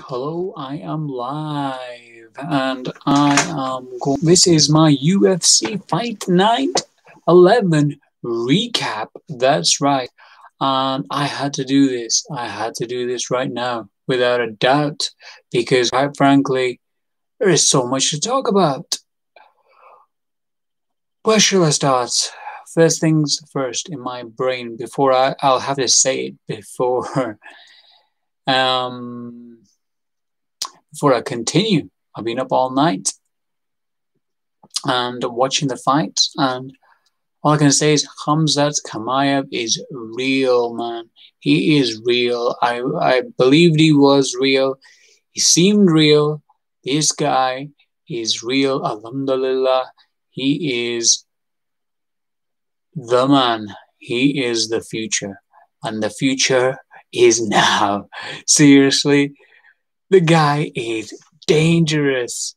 Hello, I am live and I am going. This is my UFC Fight Night 11 recap. That's right. And I had to do this. I had to do this right now, without a doubt, because quite frankly, there is so much to talk about. Where shall I start? First things first in my brain, before I'll have to say it before. Um, Before I continue, I've been up all night and watching the fight, and all I can say is Khamzat Chimaev is real, man. He is real. I believed he was real. He seemed real. This guy is real. Alhamdulillah. He is the man. He is the future. And the future is now. Seriously. The guy is dangerous.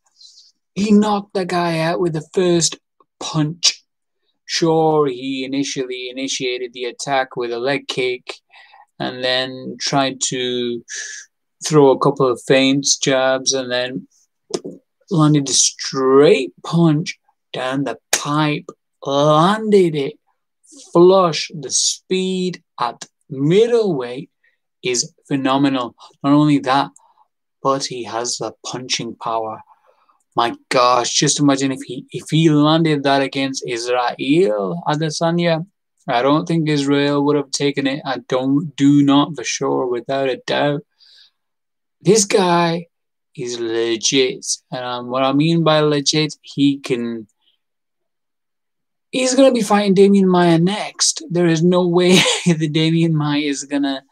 He knocked the guy out with the first punch. Sure, he initially initiated the attack with a leg kick and then tried to throw a couple of feints, jabs, and then landed a straight punch down the pipe. Landed it flush. The speed at middleweight is phenomenal. Not only that, but he has the punching power. My gosh, just imagine if he landed that against Israel Adesanya. I don't think Israel would have taken it. I do not for sure, without a doubt. This guy is legit. And what I mean by legit, he's going to be fighting Damian Maia next. There is no way that Damian Maia is going to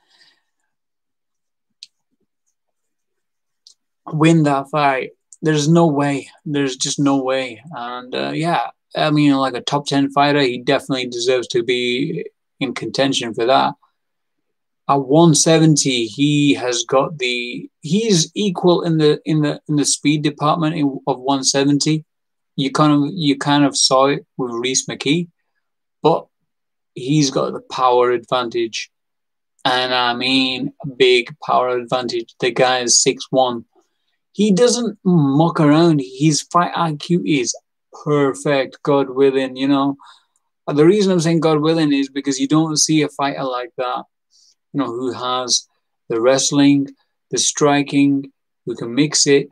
win that fight. There's no way. There's just no way. And yeah, I mean, like a top 10 fighter, he definitely deserves to be in contention for that. At 170, he's equal in the speed department of 170. You kind of saw it with Reese McKee, but he's got the power advantage. And I mean, a big power advantage. The guy is 6'1". He doesn't muck around. His fight IQ is perfect, God willing, you know. The reason I'm saying God willing is because you don't see a fighter like that, you know, who has the wrestling, the striking, who can mix it,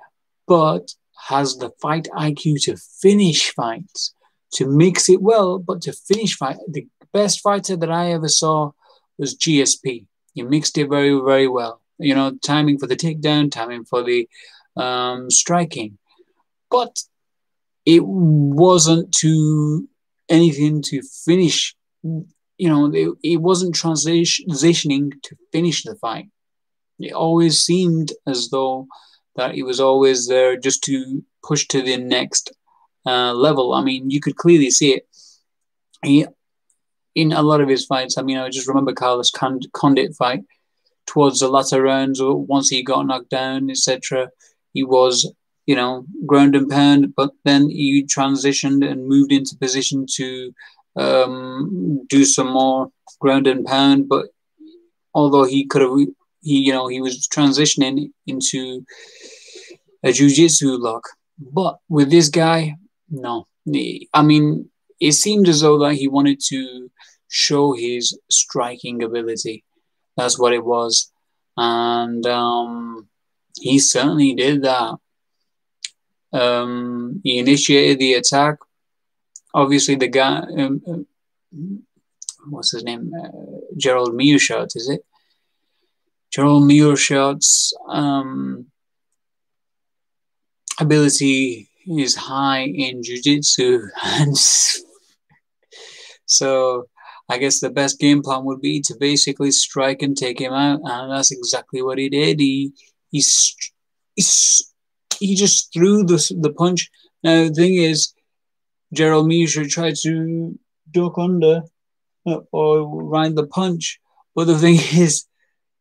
but has the fight IQ to finish fights, to mix it well, but to finish fight. The best fighter that I ever saw was GSP. He mixed it very, very well. You know, timing for the takedown, timing for the striking, but it wasn't to anything to finish. You know, it wasn't transitioning to finish the fight. It always seemed as though that he was always there just to push to the next level. I mean, you could clearly see it in a lot of his fights. I mean, I just remember Carlos Condit fight towards the latter rounds, or once he got knocked down, etc. He was, you know, ground and pound, but then he transitioned and moved into position to do some more ground and pound. But although he could have, he was transitioning into a jiu-jitsu lock. But with this guy, no. I mean, it seemed as though that he wanted to show his striking ability. That's what it was. And he certainly did that. He initiated the attack. Obviously, the guy, what's his name? Gerald Meerschaert, is it? Gerald Meerschaert's ability is high in jiu-jitsu. And so I guess the best game plan would be to basically strike and take him out. And that's exactly what he did. He just threw the punch. Now, the thing is, Gerald Meerschaert tried to duck under or ride the punch. But the thing is,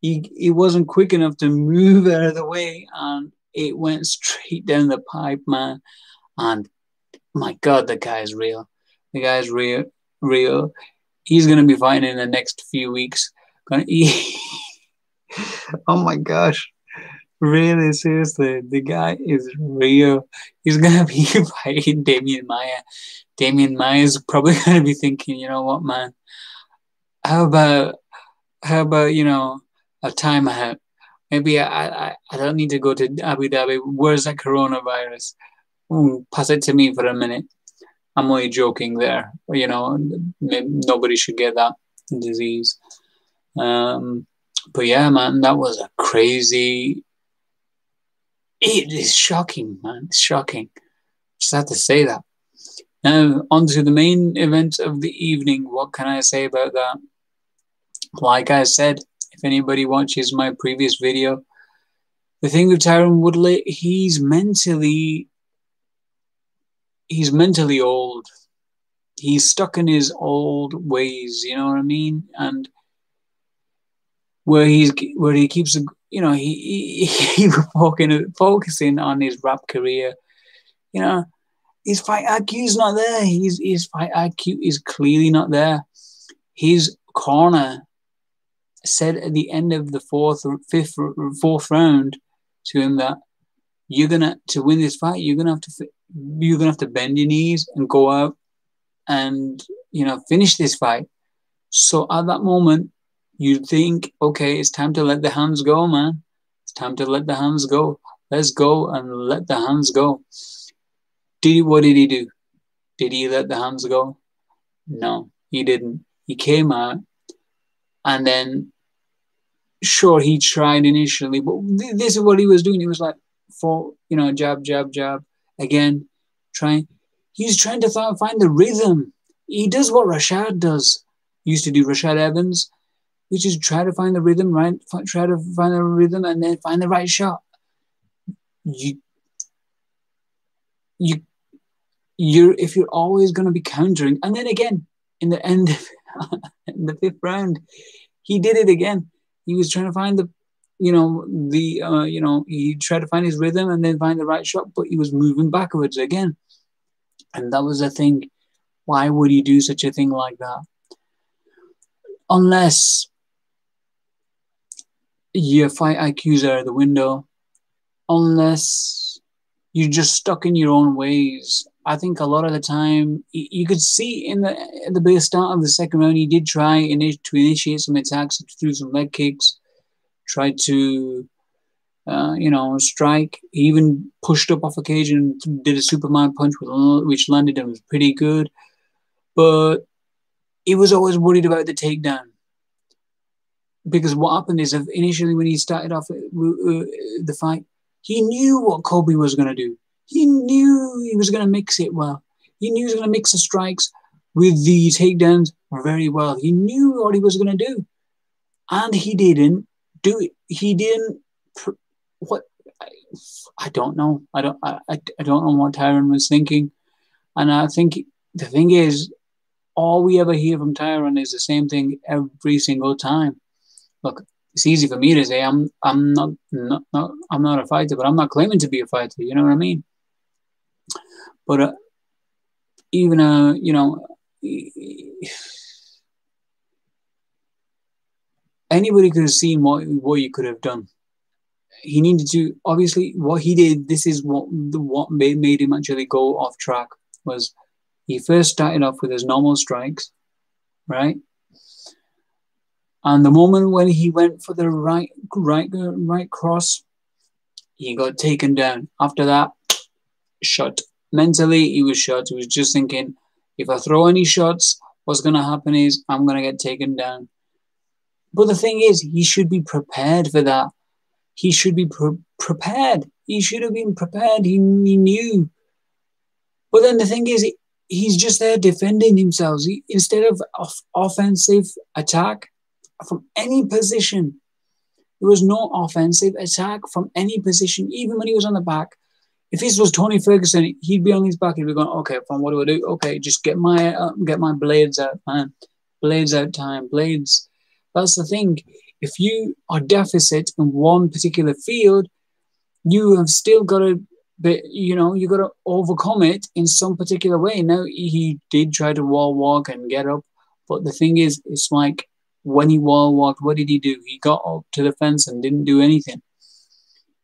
he wasn't quick enough to move out of the way, and it went straight down the pipe, man. And my God, the guy's real. The guy's real. He's going to be fighting in the next few weeks. Oh my gosh. Really, seriously, the guy is real. He's gonna be fighting Damian Maya. Damian Maya's probably gonna be thinking, you know what, man? How about a timeout? Maybe I don't need to go to Abu Dhabi. Where's that coronavirus? Pass it to me for a minute. I'm only joking there. Nobody should get that disease. But yeah, man, that was a crazy. It is shocking, man. It's shocking. Just have to say that. Now, on to the main event of the evening. What can I say about that? Like I said, if anybody watches my previous video, the thing with Tyron Woodley, he's mentally old. He's stuck in his old ways, you know what I mean? And where he keeps, he focusing on his rap career. His fight IQ is not there. His fight IQ is clearly not there. His corner said at the end of the fourth round to him that to win this fight, you're gonna have to bend your knees and go out and finish this fight. So at that moment, you think, okay, it's time to let the hands go, man. It's time to let the hands go. Let's go and let the hands go. What did he do? Did he let the hands go? No, he didn't. He came out and then, sure, he tried initially, but this is what he was doing. He was like, jab, jab, jab, again, trying. He's trying to find the rhythm. He does what Rashad does. He used to do Rashad Evans, which is try to find the rhythm, right? Try to find the rhythm and then find the right shot. If you're always going to be countering, and then again in the end, in the fifth round, he did it again. He was trying to find he tried to find his rhythm and then find the right shot, but he was moving backwards again, and that was the thing. Why would he do such a thing like that? Unless your fight IQs are out of the window, unless you're just stuck in your own ways. I think a lot of the time, you could see at the start of the second round, he did try to initiate some attacks, threw some leg kicks, tried to, strike. He even pushed up off occasion, did a Superman punch, which landed him pretty good. But he was always worried about the takedown. Because what happened is, initially when he started off the fight, he knew what Kobe was going to do. He knew he was going to mix it well. He knew he was going to mix the strikes with the takedowns very well. He knew what he was going to do. And he didn't do it. He didn't. I don't know. I don't know what Tyron was thinking. And I think the thing is, all we ever hear from Tyron is the same thing every single time. Look, it's easy for me to say I'm not a fighter, but I'm not claiming to be a fighter. You know what I mean? But even anybody could have seen what you could have done. He needed to, obviously, what he did. This is what made him actually go off track. Was he first started off with his normal strikes, right? And the moment when he went for the right cross, he got taken down. After that, shot. Mentally, he was shot. He was just thinking, if I throw any shots, what's going to happen is I'm going to get taken down. But the thing is, he should be prepared for that. He should be prepared. He should have been prepared. He knew. But then the thing is, he's just there defending himself. Instead of offensive attack from any position, there was no offensive attack from any position, even when he was on the back. If this was Tony Ferguson, he'd be on his back. He'd be going, okay, fine, what do I do? Okay, just get my blades out, man. Blades out time. Blades. That's the thing. If you are deficit in one particular field, you have still got to, you got to overcome it in some particular way. Now, he did try to wall walk and get up, but the thing is, it's like when he wall walked, what did he do? He got up to the fence and didn't do anything.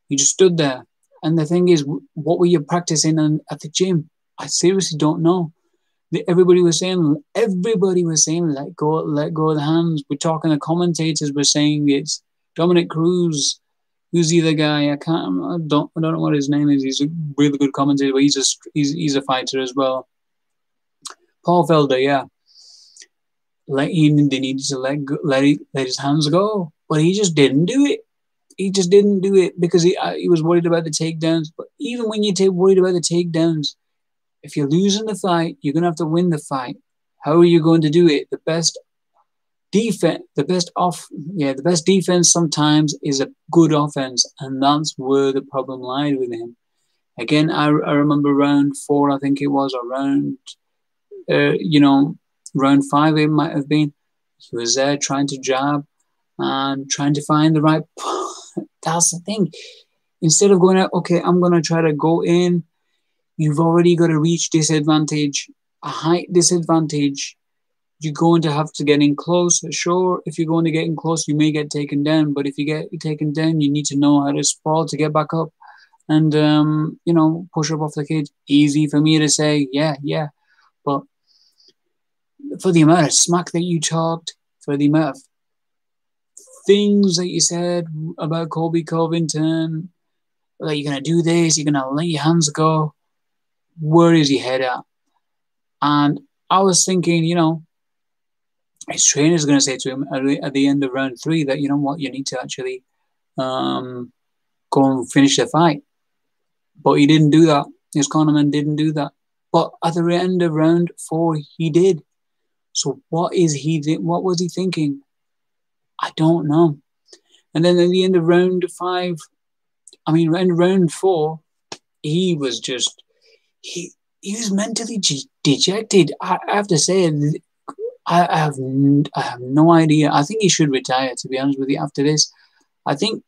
You just stood there. And the thing is, what were you practicing at the gym? I seriously don't know. Everybody was saying, let go of the hands. We're talking, the commentators were saying it's Dominic Cruz. Who's the other guy? I don't know what his name is. He's a really good commentator, but he's a fighter as well. Paul Felder, yeah. They needed to let his hands go, but he just didn't do it. He just didn't do it because he was worried about the takedowns. But even when you're worried about the takedowns, if you're losing the fight, you're gonna have to win the fight. How are you going to do it? The best defense sometimes is a good offense, and that's where the problem lied with him. Again, I remember round 4, I think it was, or round five it might have been. He was there trying to jab and trying to find the right. That's the thing. Instead of going out, okay, I'm gonna try to go in. You've already got a reach disadvantage, a height disadvantage. You're going to have to get in close. Sure, if you're going to get in close, you may get taken down. But if you get taken down, you need to know how to sprawl to get back up and, push up off the cage. Easy for me to say, yeah. But for the amount of smack that you talked, for the amount of things that you said about Colby Covington, that you're going to do this, you're going to let your hands go, where is your head at? And I was thinking, his trainer's going to say to him at the end of round 3 that, you know what, you need to actually go and finish the fight. But he didn't do that. His cornerman didn't do that. But at the end of round 4, he did. So what was he thinking? I don't know. And then at the end of round 4, he was just, he was mentally dejected. I have to say, I have no idea. I think he should retire, to be honest with you, after this. I think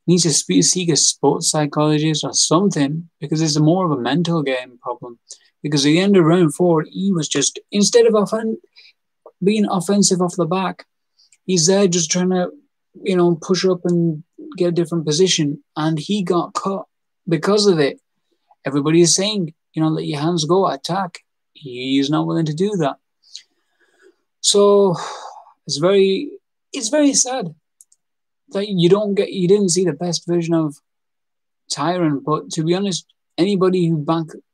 he needs to seek a sports psychologist or something, because it's more of a mental game problem. Because at the end of round 4, he was just, instead of being offensive off the back, he's there just trying to, push up and get a different position. And he got cut because of it. Everybody is saying, let your hands go, attack. He's not willing to do that. So it's very sad that you didn't see the best version of Tyron. But to be honest, anybody who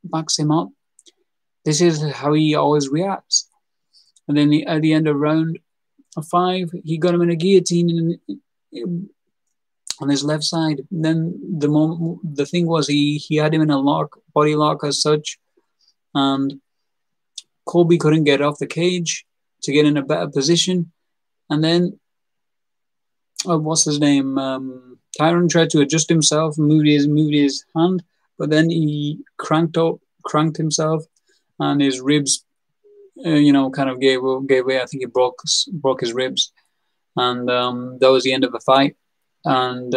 backs him up, this is how he always reacts. And then at the end of round 5, he got him in a guillotine on his left side. And then the thing was, he had him in a body lock as such, and Colby couldn't get off the cage to get in a better position. And then, what's his name? Tyron tried to adjust himself, moved his hand, but then he cranked himself, and his ribs, kind of gave way. I think he broke his ribs, and that was the end of the fight. And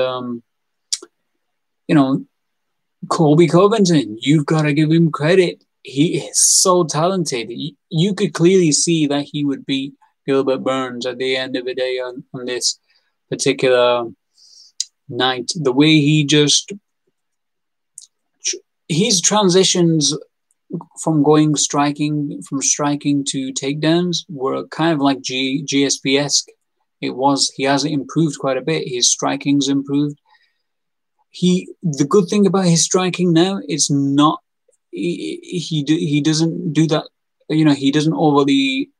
Colby Covington, you've got to give him credit. He is so talented. You could clearly see that he would beat Gilbert Burns at the end of the day on this particular night. The way his transitions from striking to takedowns were kind of like GSP-esque. He has improved quite a bit. His striking's improved. The good thing about his striking now, it's not, he doesn't do that, he doesn't overly,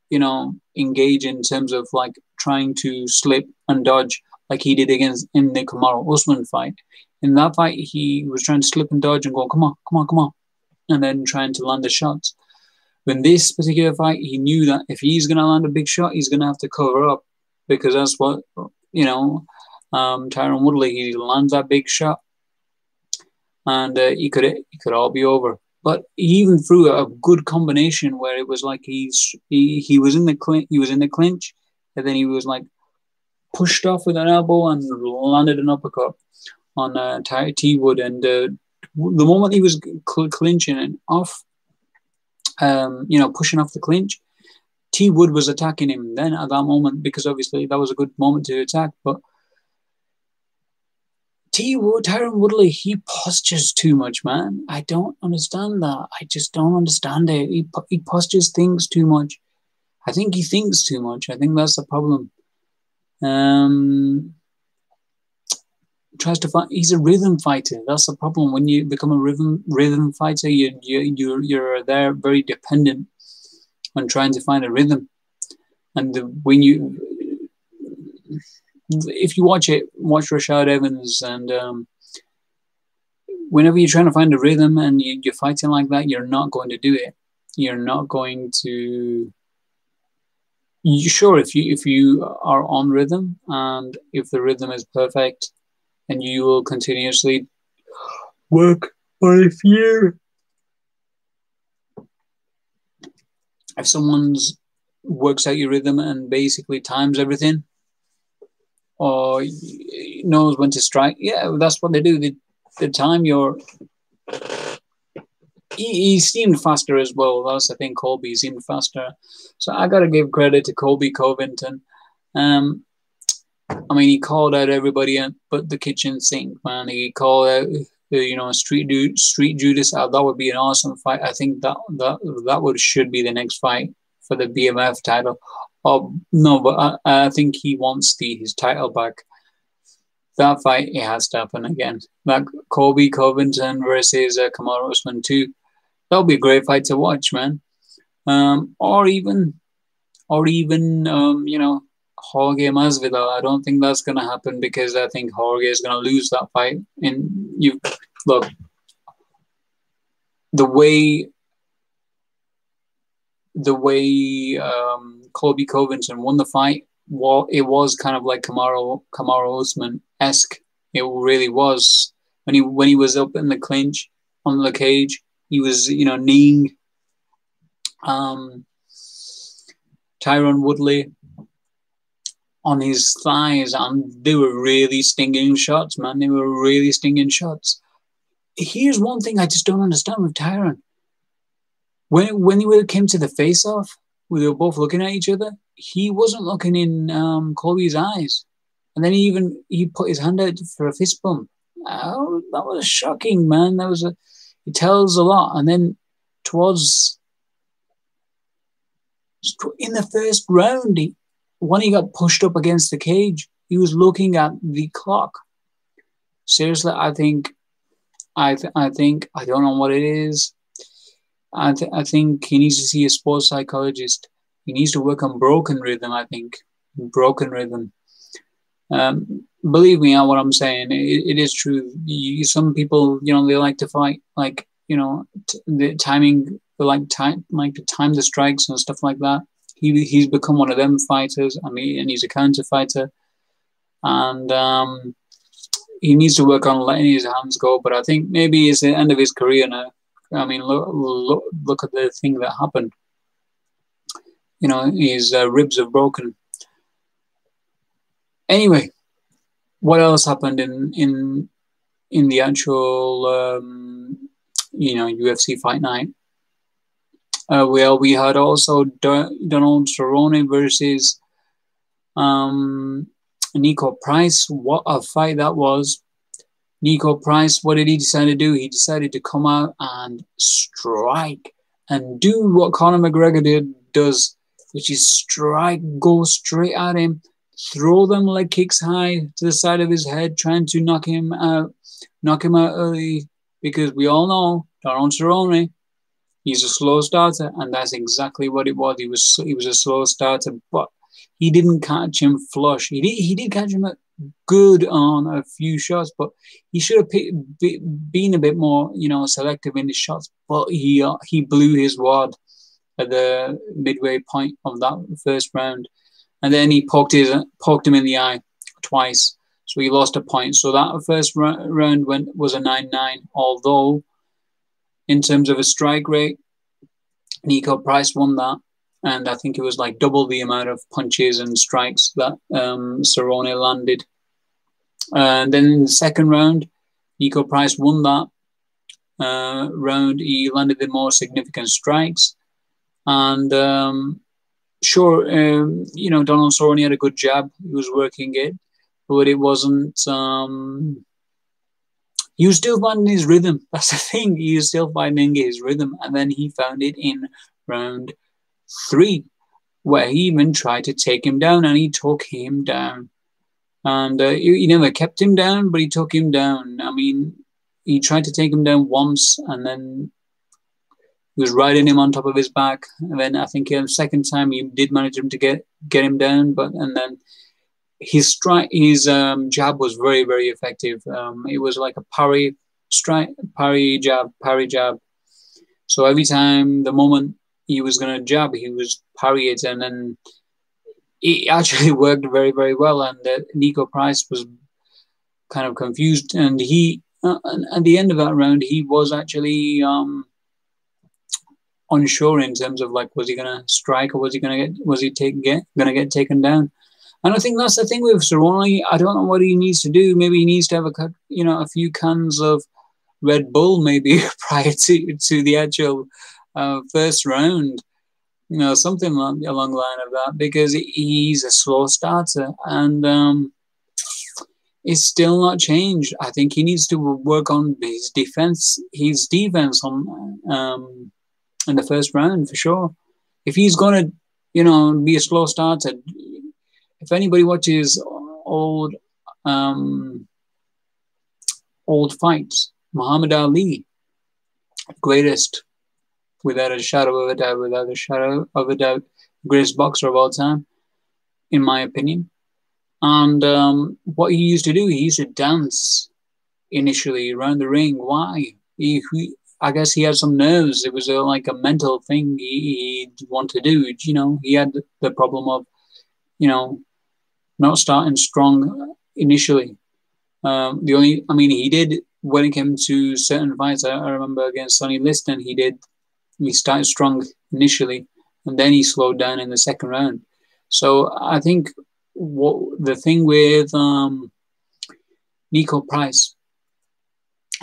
engage in terms of like trying to slip and dodge like he did in the Kamaru Usman fight. In that fight, he was trying to slip and dodge and go, come on, and then trying to land the shots. In this particular fight, he knew that if he's going to land a big shot, he's going to have to cover up, because that's what, Tyron Woodley, he lands that big shot, and he could all be over. But he even threw a good combination where it was like he was in the clinch, and then he was like pushed off with an elbow and landed an uppercut on T Wood. And the moment he was clinching and off, pushing off the clinch, T Wood was attacking him then at that moment, because obviously that was a good moment to attack. But Tyron Woodley, he postures too much, man. I don't understand that. I just don't understand it. He postures things too much. I think he thinks too much. I think that's the problem. Tries to fight. He's a rhythm fighter. That's the problem. When you become a rhythm fighter, you're there very dependent on trying to find a rhythm. And when you, if you watch Rashad Evans, and whenever you're trying to find a rhythm and you're fighting like that, you're not going to do it. You're not going to. Sure, if you are on rhythm and if the rhythm is perfect, and you will continuously work. But if someone's works out your rhythm and basically times everything, or knows when to strike, yeah, that's what they do. The time your. He seemed faster as well. That's the thing. Colby seemed faster, so I got to give credit to Colby Covington. I mean, he called out everybody but the kitchen sink, man. He called out, Street Judas. That would be an awesome fight. I think that should be the next fight for the BMF title. Oh no, but I think he wants his title back. That fight, it has to happen again. Like Colby Covington versus Kamaru Usman 2. That would be a great fight to watch, man. Or even Jorge Masvidal. I don't think that's going to happen because I think Jorge is going to lose that fight. And look, the way Colby Covington won the fight, well, it was kind of like Kamaru Usman-esque. It really was. When he was up in the clinch on the cage, he was kneeing Tyron Woodley on his thighs, and they were really stinging shots, man. They were really stinging shots. Here's one thing I just don't understand with Tyron. When he came to the face-off, they were both looking at each other, he wasn't looking in Colby's eyes. And then he put his hand out for a fist bump. Oh, that was shocking, man. It tells a lot. And then in the first round, when he got pushed up against the cage, he was looking at the clock. Seriously, I think I don't know what it is. I think he needs to see a sports psychologist. He needs to work on broken rhythm. I think broken rhythm. Believe me on what I'm saying. It is true. Some people, they like to fight like the timing. They like to time the strikes and stuff like that. He's become one of them fighters. I mean, and he's a counter fighter, and he needs to work on letting his hands go. But I think maybe it's the end of his career now. I mean, look at the thing that happened. His ribs are broken. Anyway, what else happened in the actual UFC fight night? Well, we had also Donald Cerrone versus Nico Price. What a fight that was. Nico Price, what did he decide to do? He decided to come out and strike and do what Conor McGregor does, which is strike, go straight at him, throw them leg kicks high to the side of his head, trying to knock him out early, because we all know Donald Cerrone, he's a slow starter, and that's exactly what it was. He was a slow starter, but he didn't catch him flush. He did catch him good on a few shots, but he should have been a bit more, selective in his shots. But he blew his wad at the midway point of that first round, and then he poked him in the eye twice, so he lost a point. So that first round was a 9-9. Although, in terms of a strike rate, Nico Price won that. And I think it was like double the amount of punches and strikes that Cerrone landed. And then in the second round, Nico Price won that round. He landed the more significant strikes. And Donald Cerrone had a good jab. He was working it, but it wasn't He was still finding his rhythm. That's the thing. He was still finding his rhythm. And then he found it in round 3, where he even tried to take him down, and he took him down. And he never kept him down, but he took him down. I mean, he tried to take him down once, and then he was riding him on top of his back. And then I think the second time he did manage him to get him down, and then his jab was very, very effective. It was like a parry jab. So every time, the moment he was going to jab, he was parry it, and then it actually worked very, very well. And Nico Price was kind of confused, and he at the end of that round, he was actually unsure in terms of, like, was he going to strike, or was he going to get taken down? And I think that's the thing with Cerrone. I don't know what he needs to do. Maybe he needs to have a few cans of Red Bull, maybe prior to the actual first round. Something along the line of that, because he's a slow starter, and it's still not changed. I think he needs to work on his defense on in the first round for sure. If he's gonna, be a slow starter. If anybody watches old fights, Muhammad Ali, greatest, without a shadow of a doubt, greatest boxer of all time, in my opinion. And what he used to do, he used to dance initially around the ring. Why? I guess he had some nerves. It was like a mental thing he'd want to do. He had the problem of, not starting strong initially. He did, when it came to certain fights. I remember against Sonny Liston, he started strong initially, and then he slowed down in the second round. So I think the thing with Donald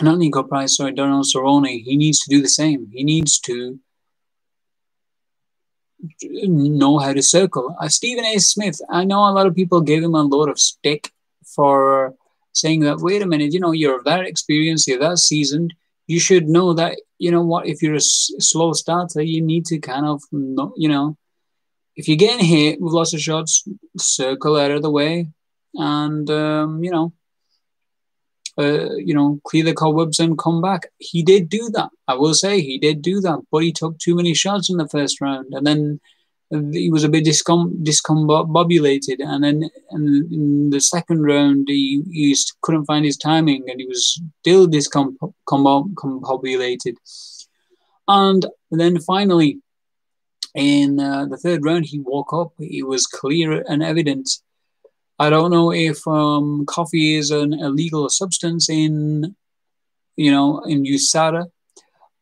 Cerrone, he needs to do the same. He needs to know how to circle. Stephen A. Smith, I know a lot of people gave him a lot of stick for saying that, wait a minute, you're that experienced, you're that seasoned, you should know that, if you're a slow starter, you need to kind of, if you're getting hit with lots of shots, circle out of the way, and, clear the cobwebs and come back. He did do that. I will say he did do that, but he took too many shots in the first round, and then he was a bit discombobulated, and then in the second round he couldn't find his timing, and he was still discombobulated. And then finally, in the third round, he woke up. It was clear and evident. I don't know if coffee is an illegal substance in USADA,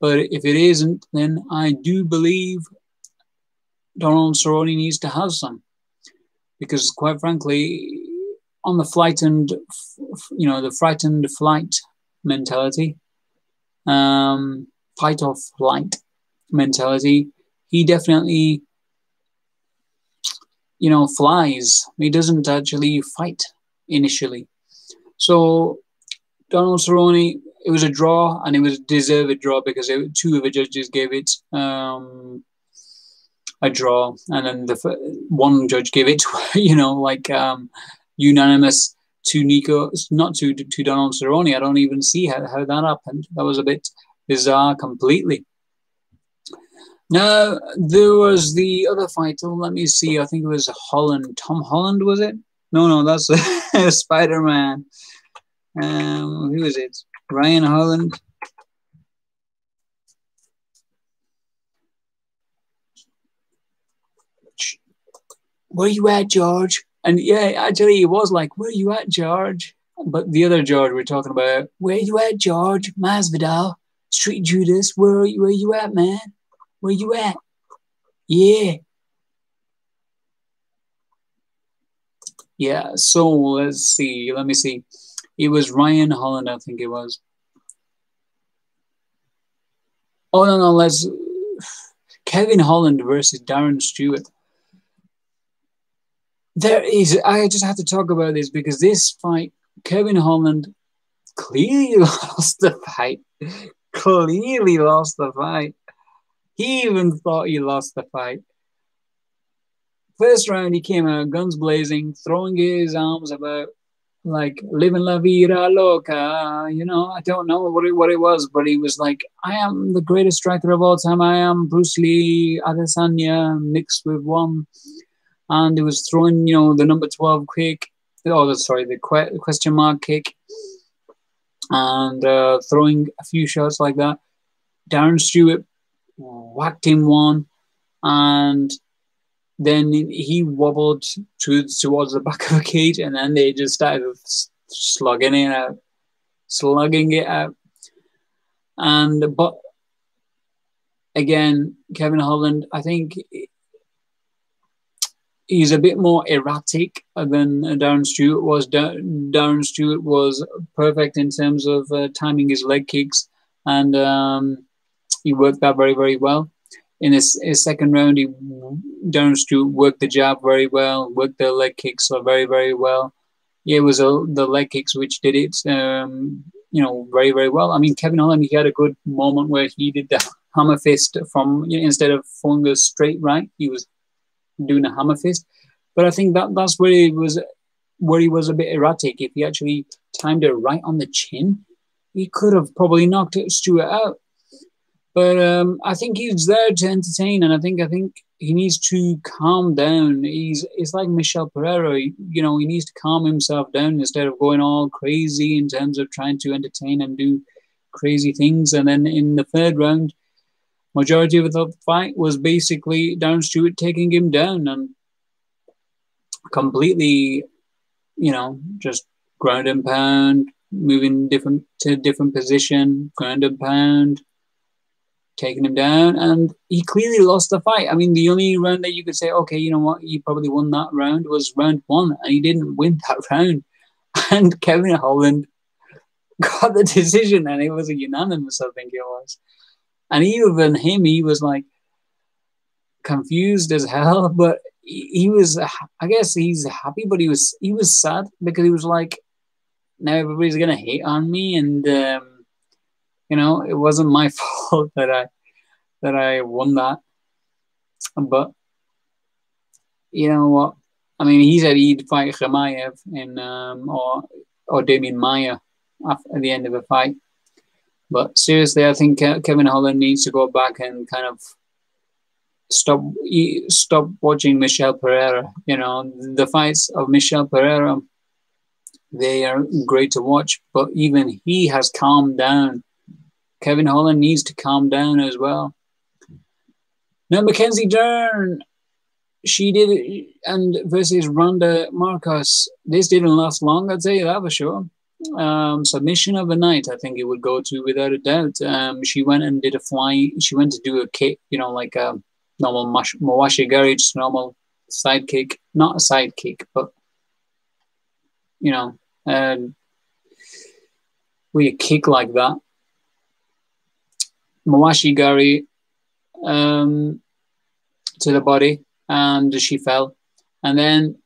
but if it isn't, then I do believe Donald Cerrone needs to have some, because quite frankly, on the frightened flight mentality, fight or flight mentality, he definitely flies. He doesn't actually fight initially. So Donald Cerrone, it was a draw, and it was a deserved draw, because two of the judges gave it a draw, and then one judge gave it, unanimous to Donald Cerrone. I don't even see how that happened. That was a bit bizarre completely. Now, there was the other fighter. Let me see. I think it was Holland. Tom Holland, was it? No, that's Spider-Man. Who is it? Ryan Holland. Where you at, George? And yeah, actually, it was like, where you at, George? But the other George we're talking about, where you at, George? Masvidal, Street Judas, where you at, man? Where you at? Yeah. Yeah, so let's see. Let me see. It was Ryan Holland, I think it was. Oh, no. Kevin Holland versus Darren Stewart. I just have to talk about this, because this fight, Kevin Holland, clearly lost the fight. Clearly lost the fight. He even thought he lost the fight. First round, he came out guns blazing, throwing his arms about like living la vida loca. You know, I don't know what it was, but he was like, I am the greatest striker of all time. I am Bruce Lee Adesanya mixed with one. And he was throwing, you know, the number 12 kick. Oh, sorry, the question mark kick. And throwing a few shots like that. Darren Stewart whacked him one. And then he wobbled towards the back of the cage, and then they just started slugging it out. And but again, Kevin Holland, I think he's a bit more erratic than Darren Stewart was. Darren Stewart was perfect in terms of timing his leg kicks, and he worked that very, very well. In his second round, Darren Stewart worked the jab very well, worked the leg kicks very, very well. Yeah, it was the leg kicks which did it, very, very well. I mean, Kevin Holland, he had a good moment where he did the hammer fist from, instead of throwing a straight right, he was doing a hammer fist. But I think that's where he was a bit erratic. If he actually timed it right on the chin, he could have probably knocked Stewart out. But I think he's there to entertain, and I think he needs to calm down. It's like Michel Pereira, he needs to calm himself down instead of going all crazy in terms of trying to entertain and do crazy things. And then in the third round, majority of the fight was basically Darren Stewart taking him down and completely, just ground and pound, moving to different position, ground and pound, taking him down, and he clearly lost the fight. I mean, the only round that you could say, okay, you know what, he probably won that round was round 1, and he didn't win that round. And Kevin Holland got the decision, and it was a unanimous, I think it was. And even him, he was like confused as hell, but he was, I guess he's happy, but he was sad because he was like, now everybody's gonna hate on me, and it wasn't my fault that I won that. But you know what? I mean, he said he'd fight Chimaev or Damian Maia at the end of the fight. But seriously, I think Kevin Holland needs to go back and kind of stop watching Michel Pereira. The fights of Michel Pereira, they are great to watch, but even he has calmed down. Kevin Holland needs to calm down as well. Now, Mackenzie Dern, she did it, and versus Ronda Marcos, this didn't last long, I'd say that for sure. Submission of the night, I think it would go to without a doubt. She went and did she went to do a kick, like a normal Mawashi Gari, just normal side kick. Not a side kick, but, where you kick like that. Mawashi Gari to the body, and she fell. And then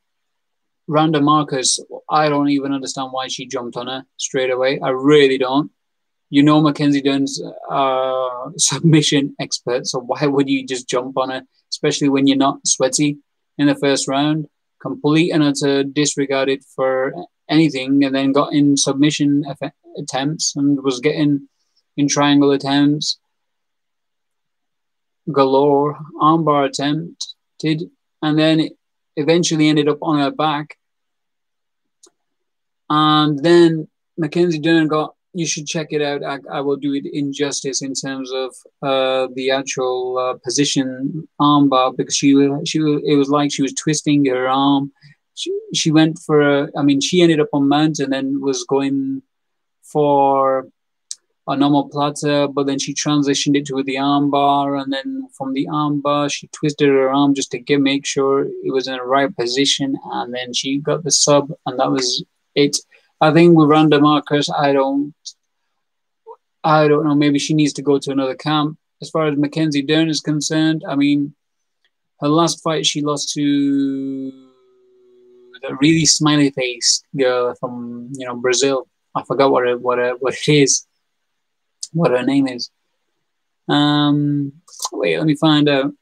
Ronda Marcus, I don't even understand why she jumped on her straight away. I really don't. Mackenzie Dern's submission expert, so why would you just jump on her, especially when you're not sweaty in the first round? Complete and utter disregarded for anything, and then got in submission attempts and was getting in triangle attempts galore, armbar attempted, and then it eventually ended up on her back. And then Mackenzie Dern you should check it out. I will do it in justice in terms of the actual position armbar, because it was like she was twisting her arm. She went for she ended up on mount and then was going for a normal platter, but then she transitioned it to the armbar, and then from the armbar she twisted her arm just to make sure it was in the right position, and then she got the sub, and that was it. I think with Ronda Marcus, I don't know. Maybe she needs to go to another camp. As far as Mackenzie Dern is concerned, her last fight she lost to the really smiley faced girl from Brazil. I forgot what it is, what her name is. Wait, let me find out.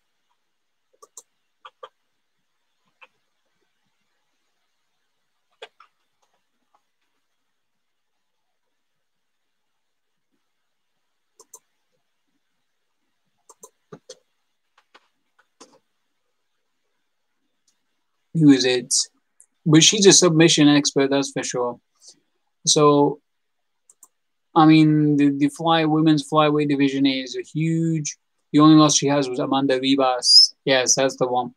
Who is it? But she's a submission expert, that's for sure. So, I mean, the women's flyweight division is a huge. The only loss she has was Amanda Ribas. Yes, that's the one.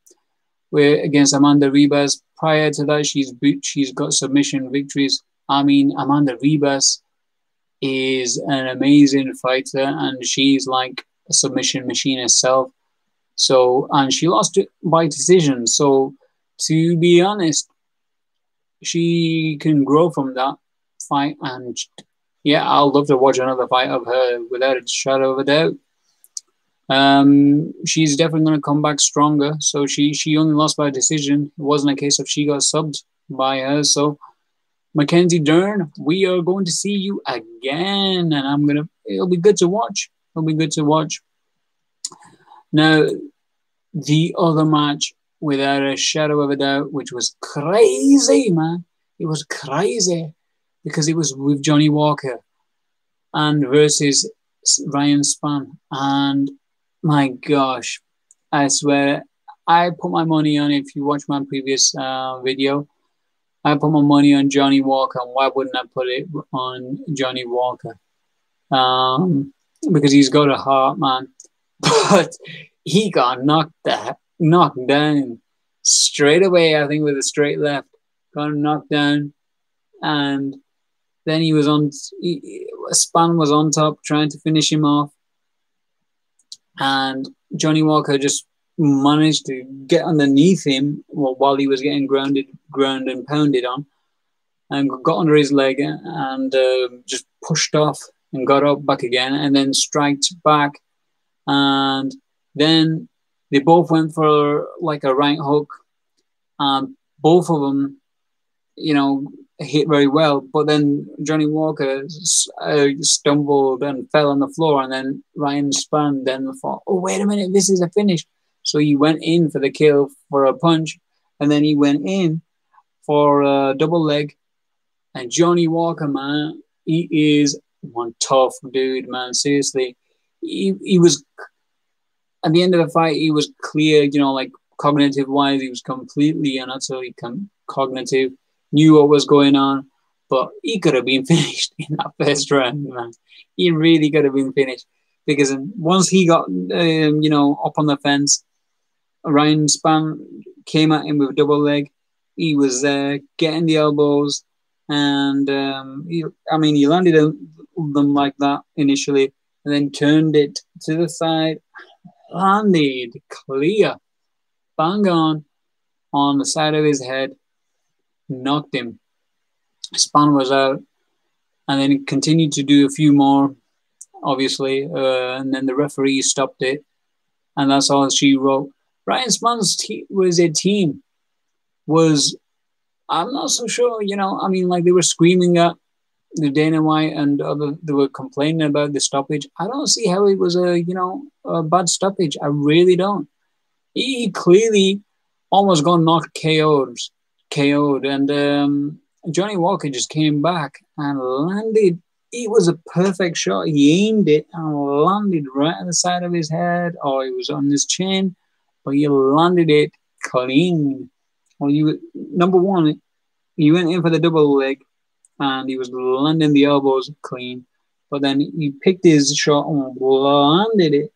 Where against Amanda Ribas. Prior to that, she's got submission victories. I mean, Amanda Ribas is an amazing fighter, and she's like a submission machine herself. So, and she lost it by decision. So, to be honest, she can grow from that fight, and yeah, I'll love to watch another fight of her without a shadow of a doubt. She's definitely going to come back stronger. So she only lost by decision. It wasn't a case of she got subbed by her. So Mackenzie Dern, we are going to see you again, and it'll be good to watch. It'll be good to watch. Now, the other match, without a shadow of a doubt, which was crazy, man. It was crazy because it was with Johnny Walker and versus Ryan Spann. And my gosh, I swear, I put my money on, if you watch my previous video, I put my money on Johnny Walker. And why wouldn't I put it on Johnny Walker? Because he's got a heart, man. But he got knocked down straight away, I think, with a straight left. Got knocked down. And then Spann was on top trying to finish him off. And Johnny Walker just managed to get underneath him while he was getting ground and pounded on, and got under his leg and just pushed off and got up back again, and then striked back. And then they both went for like a right hook. Both of them, hit very well. But then Johnny Walker stumbled and fell on the floor. And then Ryan Spann then thought, oh, wait a minute, this is a finish. So he went in for the kill for a punch. And then he went in for a double leg. And Johnny Walker, man, he is one tough dude, man. Seriously. He was, at the end of the fight, he was clear, like cognitive-wise, he was completely and utterly cognitive, knew what was going on, but he could have been finished in that first round, man. He really could have been finished, because once he got, up on the fence, Ryan Spann came at him with a double leg. He was getting the elbows, and he landed them like that initially, and then turned it to the side, landed clear, bang on the side of his head, knocked him. Spann was out, and then he continued to do a few more, obviously, and then the referee stopped it, and that's all she wrote. Ryan Spann's team was, I'm not so sure, they were screaming at the Dana White and they were complaining about the stoppage. I don't see how it was a bad stoppage. I really don't. He clearly almost got knocked KO'd, and Johnny Walker just came back and landed. It was a perfect shot. He aimed it and landed right on the side of his head, or it was on his chin, but he landed it clean. Well, number one, he went in for the double leg, and he was landing the elbows clean. But then he picked his shot and landed it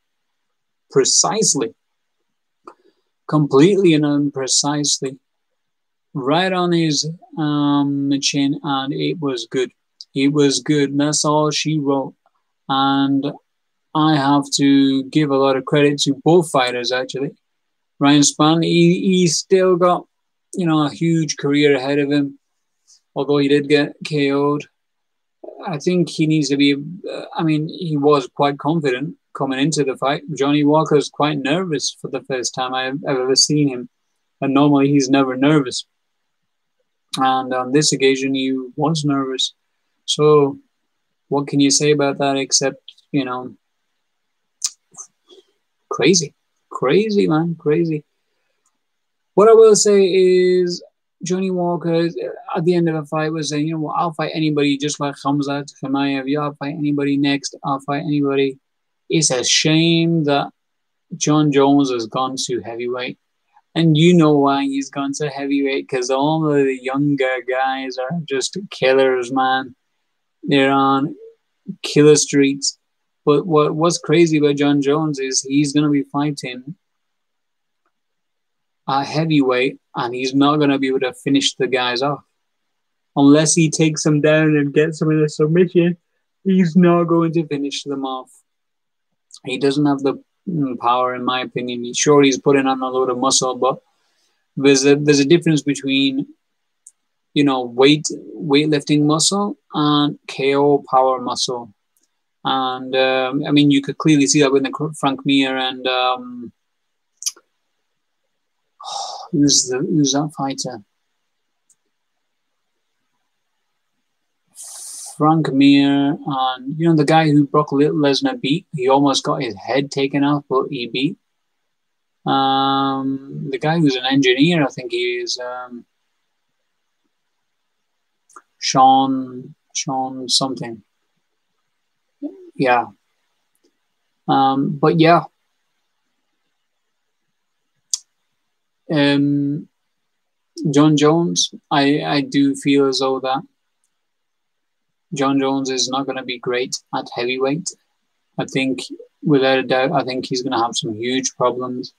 precisely, completely and unprecisely, right on his chin, and it was good. It was good. That's all she wrote. And I have to give a lot of credit to both fighters, actually. Ryan Spann, he still got, a huge career ahead of him, although he did get KO'd. I think he needs to be, he was quite confident coming into the fight. Johnny Walker's quite nervous for the first time I've ever seen him. And normally he's never nervous. And on this occasion, he was nervous. So what can you say about that except, you know, crazy. Crazy, man. Crazy. What I will say is Johnny Walker at the end of a fight was saying, you know what, I'll fight anybody just like Khamzat, Chimaev. Yeah, I'll fight anybody next. I'll fight anybody. It's a shame that John Jones has gone to heavyweight. And you know why he's gone to heavyweight, because all of the younger guys are just killers, man. They're on killer streets. But what's crazy about John Jones is he's going to be fighting at heavyweight, and he's not going to be able to finish the guys off. Unless he takes them down and gets them in a submission, he's not going to finish them off. He doesn't have the power, in my opinion. Sure, he's putting on a load of muscle, but there's a difference between, you know, weightlifting muscle and KO power muscle. And I mean, you could clearly see that with the Frank Mir and who's that fighter? Frank Mir and, you know, the guy who Brock Lesnar beat. He almost got his head taken off, but he beat. The guy who's an engineer, I think he is Sean something. Yeah. But yeah. John Jones, I do feel as though that John Jones is not going to be great at heavyweight. I think, without a doubt, I think he's going to have some huge problems.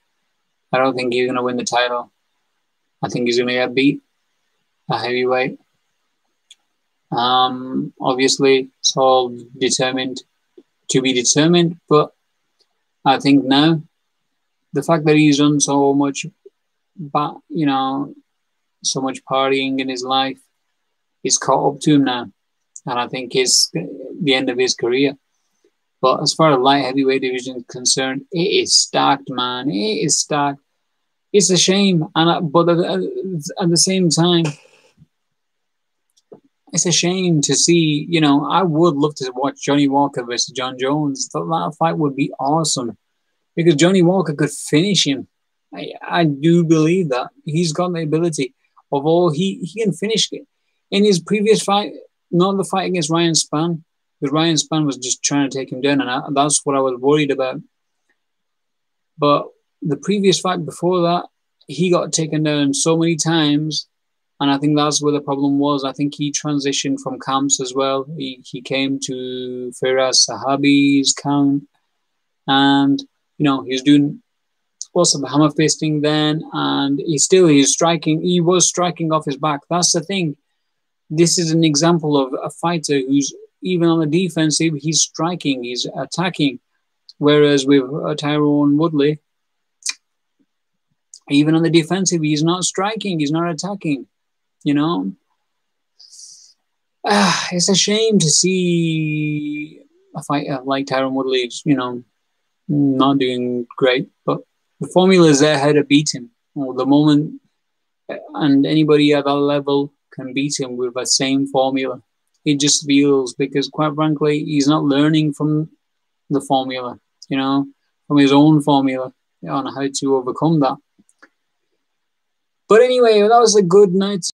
I don't think he's going to win the title. I think he's going to get beat at heavyweight. Obviously, it's all determined to be determined, but I think now the fact that he's done so much, you know, so much partying in his life, is caught up to him now. And I think it's the end of his career. But as far as light heavyweight division is concerned, it is stacked, man. It is stacked. It's a shame. But at the same time, it's a shame to see, you know, I would love to watch Johnny Walker versus John Jones. That fight would be awesome. Because Johnny Walker could finish him. I do believe that. He's got the ability of all. He can finish it. In his previous fight, not the fight against Ryan Spann, because Ryan Spann was just trying to take him down, and that's what I was worried about. But the previous fight before that, he got taken down so many times, and I think that's where the problem was. I think he transitioned from camps as well. He came to Firas Zahabi's camp, and, you know, he was doing lots of hammer fisting then, and he's striking. He was striking off his back. That's the thing. This is an example of a fighter who's, even on the defensive, he's striking, he's attacking. Whereas with Tyron Woodley, even on the defensive, he's not striking, he's not attacking, you know? It's a shame to see a fighter like Tyron Woodley, you know, not doing great. But the formula is there how to beat him. Well, the moment, and anybody at that level can beat him with the same formula. It just feels, because quite frankly, he's not learning from the formula, you know, from his own formula on how to overcome that. But anyway, that was a good night.